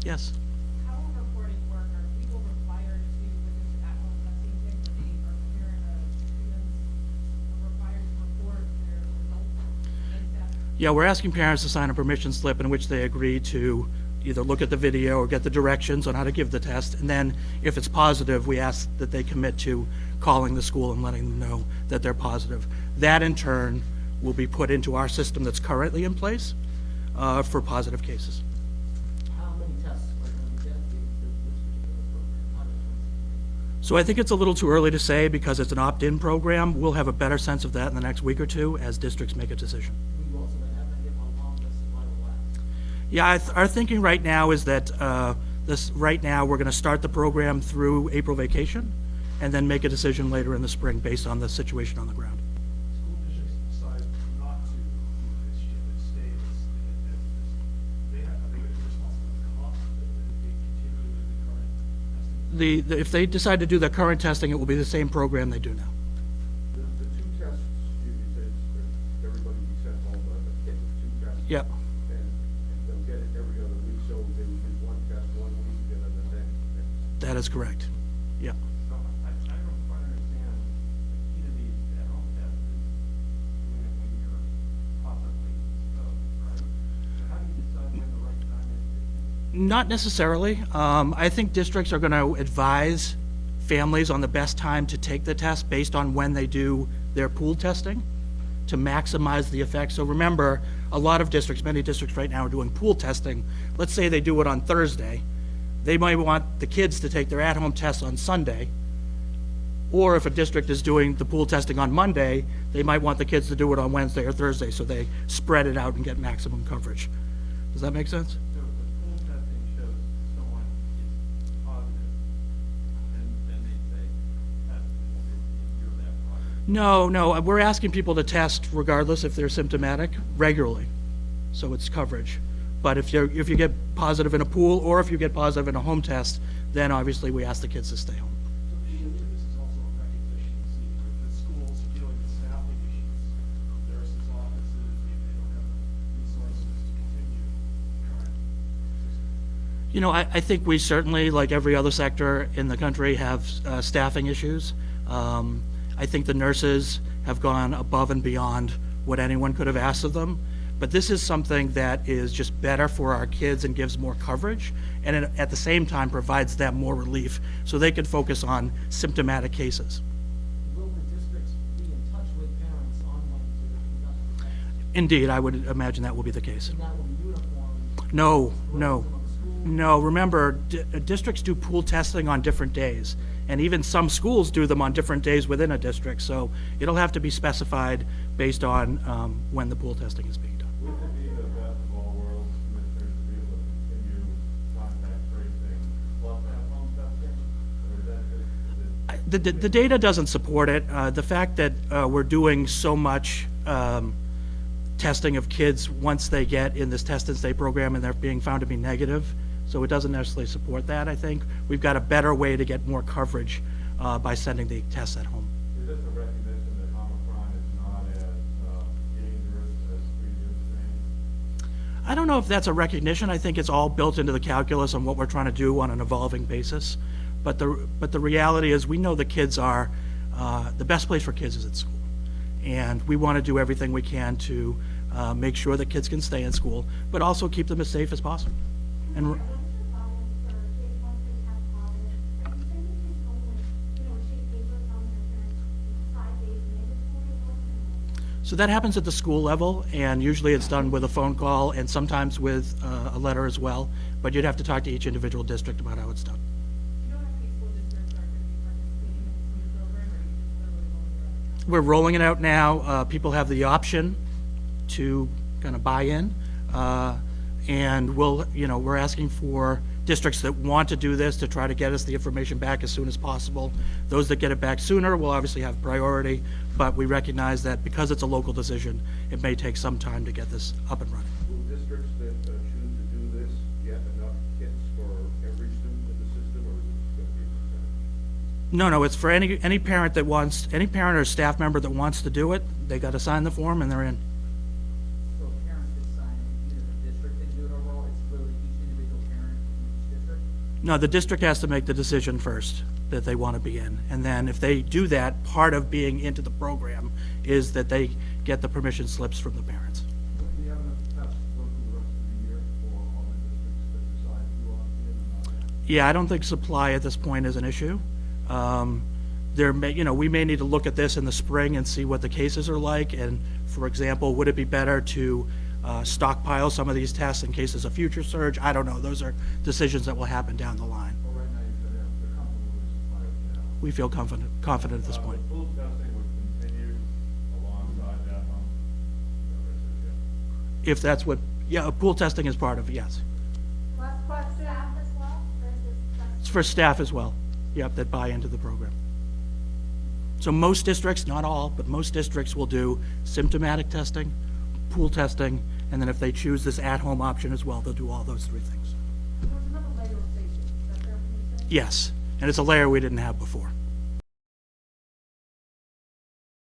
yes. How will reporting work? Are people required to, with this at-home testing kit, students required to report their results? Yeah, we're asking parents to sign a permission slip in which they agree to either look at the video or get the directions on how to give the test, and then if it's positive, we ask that they commit to calling the school and letting them know that they're positive. That in turn will be put into our system that's currently in place for positive cases. How many tests are going to be done this particular program? How does one- So I think it's a little too early to say because it's an opt-in program. We'll have a better sense of that in the next week or two as districts make a decision. We also have an idea how long this supply will last. Yeah, our thinking right now is that right now we're going to start the program through April vacation and then make a decision later in the spring based on the situation on the ground. School districts decide not to do this yet, it stays as this. Are they going to be responsible for the cost if they continue with the current testing? If they decide to do the current testing, it will be the same program they do now. The two tests, you said, everybody be sent home, but get the two tests. Yep. And they'll get it every other week, so they will get one test 1 week and then the next. That is correct. Yeah. So I don't quite understand, the key to these at-home tests is doing it when you're possibly, right? So how do you decide when the right time is? Not necessarily. I think districts are going to advise families on the best time to take the test based on when they do their pool testing to maximize the effect. So remember, a lot of districts, many districts right now are doing pool testing. Let's say they do it on Thursday. They might want the kids to take their at-home tests on Sunday. Or if a district is doing the pool testing on Monday, they might want the kids to do it on Wednesday or Thursday, so they spread it out and get maximum coverage. Does that make sense? So if the pool testing shows someone is positive, then they say, you're that positive. No, we're asking people to test regardless if they're symptomatic regularly, so it's coverage. But if you get positive in a pool or if you get positive in a home test, then obviously we ask the kids to stay home. So this is also a recognition, see, with the schools dealing with staffing issues, nurses' offices, maybe they don't have the resources to continue current system. You know, I think we certainly, like every other sector in the country, have staffing issues. I think the nurses have gone above and beyond what anyone could have asked of them. But this is something that is just better for our kids and gives more coverage, and at the same time provides them more relief so they can focus on symptomatic cases. Will the districts be in touch with parents on Wednesday to conduct the test? Indeed, I would imagine that will be the case. And that will be uniform? No. among the schools? No, remember, districts do pool testing on different days, and even some schools do them on different days within a district, so it'll have to be specified based on when the pool testing is being done. Would it be the best of all worlds, commissioners, to be able to continue contact tracing plus at-home testing? Or is that just, The data doesn't support it. The fact that we're doing so much testing of kids once they get in this test and stay program and they're being found to be negative, so it doesn't necessarily support that, I think. We've got a better way to get more coverage by sending the tests at home. is this a recognition that Omicron is not as dangerous as previous strains? I don't know if that's a recognition. I think it's all built into the calculus on what we're trying to do on an evolving basis. But the reality is we know the kids are, the best place for kids is at school. And we want to do everything we can to make sure that kids can stay in school, but also keep them as safe as possible. And so that happens at the school level, and usually it's done with a phone call and sometimes with a letter as well. But you'd have to talk to each individual district about how it's done. You know how many school districts are going to be participating in this new program, or are you just literally rolling it out? We're rolling it out now. People have the option to kind of buy in. And we're asking for districts that want to do this to try to get us the information back as soon as possible. Those that get it back sooner will obviously have priority, but we recognize that because it's a local decision, it may take some time to get this up and running. Will districts that choose to do this get enough kits for every student in the system, or is it going to be a percentage? No, it's for any parent that wants, any parent or staff member that wants to do it, they got to sign the form and they're in. So parents could sign in, either the district can do it overall, it's literally each individual parent in each No, the district has to make the decision first that they want to be in. And then if they do that, part of being into the program is that they get the permission slips from the parents. Do you have enough tests to go through the rest of the year for all the districts that decide who ought to be in and not? Yeah, I don't think supply at this point is an issue. There may, we may need to look at this in the spring and see what the cases are like. And for example, would it be better to stockpile some of these tests in case there's a future surge? I don't know. Those are decisions that will happen down the line. Or right now, you said they're comfortable with the supply of the now. We feel confident at this point. The pool testing would continue alongside that home? If that's what, yeah, pool testing is part of it, yes. Last question. Staff as well, versus. It's for staff as well, yep, that buy into the program. So most districts, not all, but most districts will do symptomatic testing, pool testing, and then if they choose this at-home option as well, they'll do all those three things. There's another layer of safety, is that fair for me to say? Yes, and it's a layer we didn't have before.